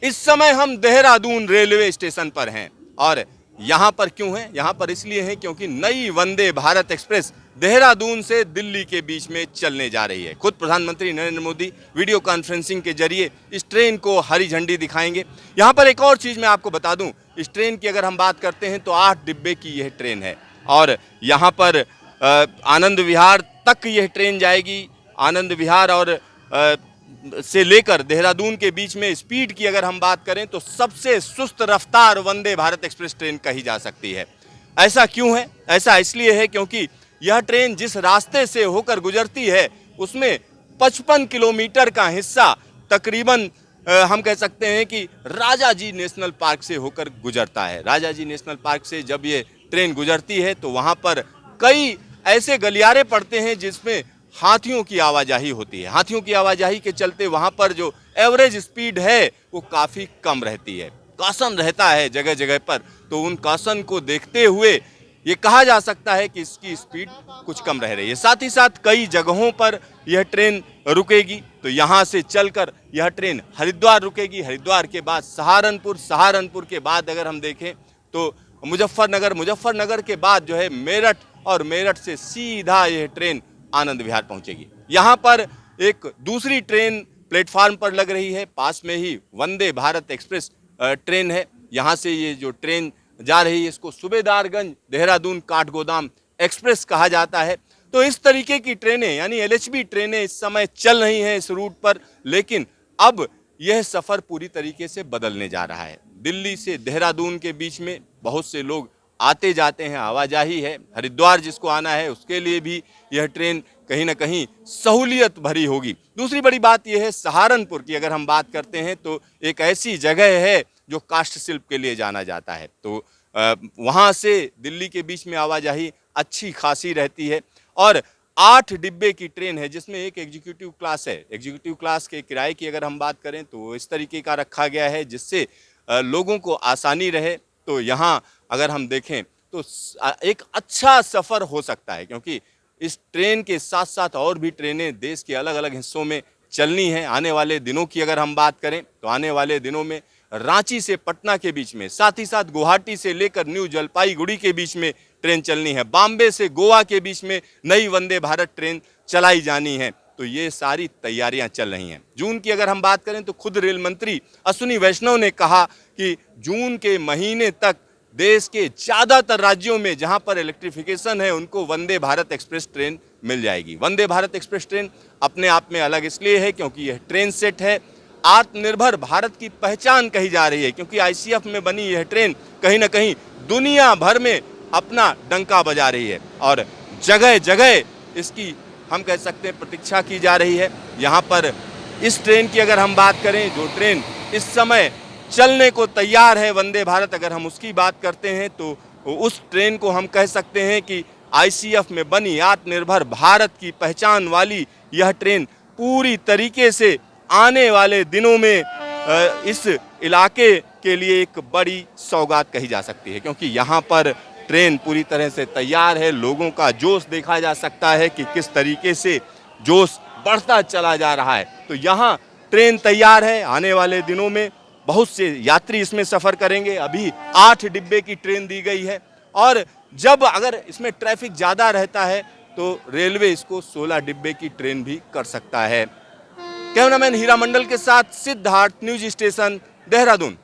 इस समय हम देहरादून रेलवे स्टेशन पर हैं और यहाँ पर क्यों हैं? यहाँ पर इसलिए हैं क्योंकि नई वंदे भारत एक्सप्रेस देहरादून से दिल्ली के बीच में चलने जा रही है। खुद प्रधानमंत्री नरेंद्र मोदी वीडियो कॉन्फ्रेंसिंग के जरिए इस ट्रेन को हरी झंडी दिखाएंगे। यहाँ पर एक और चीज़ मैं आपको बता दूं, इस ट्रेन की अगर हम बात करते हैं तो 8 डिब्बे की यह ट्रेन है और यहाँ पर आनंद विहार तक यह ट्रेन जाएगी। आनंद विहार और से लेकर देहरादून के बीच में स्पीड की अगर हम बात करें तो सबसे सुस्त रफ्तार वंदे भारत एक्सप्रेस ट्रेन कही जा सकती है। ऐसा क्यों है? ऐसा इसलिए है क्योंकि यह ट्रेन जिस रास्ते से होकर गुजरती है उसमें 55 किलोमीटर का हिस्सा तकरीबन हम कह सकते हैं कि राजा जी नेशनल पार्क से होकर गुजरता है। राजा जी नेशनल पार्क से जब ये ट्रेन गुजरती है तो वहाँ पर कई ऐसे गलियारे पड़ते हैं जिसमें हाथियों की आवाजाही होती है। हाथियों की आवाजाही के चलते वहाँ पर जो एवरेज स्पीड है वो काफ़ी कम रहती है। कॉशन रहता है जगह जगह पर, तो उन कॉशन को देखते हुए ये कहा जा सकता है कि इसकी स्पीड कुछ कम रह रही है। साथ ही साथ कई जगहों पर यह ट्रेन रुकेगी, तो यहाँ से चलकर यह ट्रेन हरिद्वार रुकेगी। हरिद्वार के बाद सहारनपुर, सहारनपुर के बाद अगर हम देखें तो मुजफ्फरनगर, मुजफ्फरनगर के बाद जो है मेरठ और मेरठ से सीधा यह ट्रेन आनंद विहार पहुंचेगी। यहाँ पर एक दूसरी ट्रेन प्लेटफार्म पर लग रही है, पास में ही वंदे भारत एक्सप्रेस ट्रेन है। यहाँ से ये जो ट्रेन जा रही है इसको सूबेदारगंज देहरादून काठगोदाम एक्सप्रेस कहा जाता है। तो इस तरीके की ट्रेनें यानी एलएचबी ट्रेनें इस समय चल रही हैं इस रूट पर, लेकिन अब यह सफ़र पूरी तरीके से बदलने जा रहा है। दिल्ली से देहरादून के बीच में बहुत से लोग आते जाते हैं, आवाजाही है। हरिद्वार जिसको आना है उसके लिए भी यह ट्रेन कहीं ना कहीं सहूलियत भरी होगी। दूसरी बड़ी बात यह है सहारनपुर की अगर हम बात करते हैं तो एक ऐसी जगह है जो काष्ठ शिल्प के लिए जाना जाता है, तो वहाँ से दिल्ली के बीच में आवाजाही अच्छी खासी रहती है। और 8 डिब्बे की ट्रेन है जिसमें एक एग्जीक्यूटिव क्लास है। एग्जीक्यूटिव क्लास के किराए की अगर हम बात करें तो इस तरीके का रखा गया है जिससे लोगों को आसानी रहे। तो यहाँ अगर हम देखें तो एक अच्छा सफ़र हो सकता है, क्योंकि इस ट्रेन के साथ साथ और भी ट्रेनें देश के अलग अलग हिस्सों में चलनी हैं। आने वाले दिनों की अगर हम बात करें तो आने वाले दिनों में रांची से पटना के बीच में, साथ ही साथ गुवाहाटी से लेकर न्यू जलपाईगुड़ी के बीच में ट्रेन चलनी है। बॉम्बे से गोवा के बीच में नई वंदे भारत ट्रेन चलाई जानी है। तो ये सारी तैयारियां चल रही हैं। जून की अगर हम बात करें तो खुद रेल मंत्री अश्विनी वैष्णव ने कहा कि जून के महीने तक देश के ज़्यादातर राज्यों में जहां पर इलेक्ट्रिफिकेशन है उनको वंदे भारत एक्सप्रेस ट्रेन मिल जाएगी। वंदे भारत एक्सप्रेस ट्रेन अपने आप में अलग इसलिए है क्योंकि यह ट्रेन सेट है, आत्मनिर्भर भारत की पहचान कही जा रही है, क्योंकि आईसीएफ में बनी यह ट्रेन कहीं ना कहीं दुनिया भर में अपना डंका बजा रही है और जगह जगह इसकी हम कह सकते हैं प्रतीक्षा की जा रही है। यहाँ पर इस ट्रेन की अगर हम बात करें, जो ट्रेन इस समय चलने को तैयार है वंदे भारत, अगर हम उसकी बात करते हैं तो उस ट्रेन को हम कह सकते हैं कि आईसीएफ में बनी आत्मनिर्भर भारत की पहचान वाली यह ट्रेन पूरी तरीके से आने वाले दिनों में इस इलाके के लिए एक बड़ी सौगात कही जा सकती है, क्योंकि यहाँ पर ट्रेन पूरी तरह से तैयार है। लोगों का जोश देखा जा सकता है कि किस तरीके से जोश बढ़ता चला जा रहा है। तो यहाँ ट्रेन तैयार है, आने वाले दिनों में बहुत से यात्री इसमें सफ़र करेंगे। अभी 8 डिब्बे की ट्रेन दी गई है और जब अगर इसमें ट्रैफिक ज़्यादा रहता है तो रेलवे इसको 16 डिब्बे की ट्रेन भी कर सकता है। कैमरामैन हीरा मंडल के साथ सिद्धार्थ, न्यूज स्टेशन, देहरादून।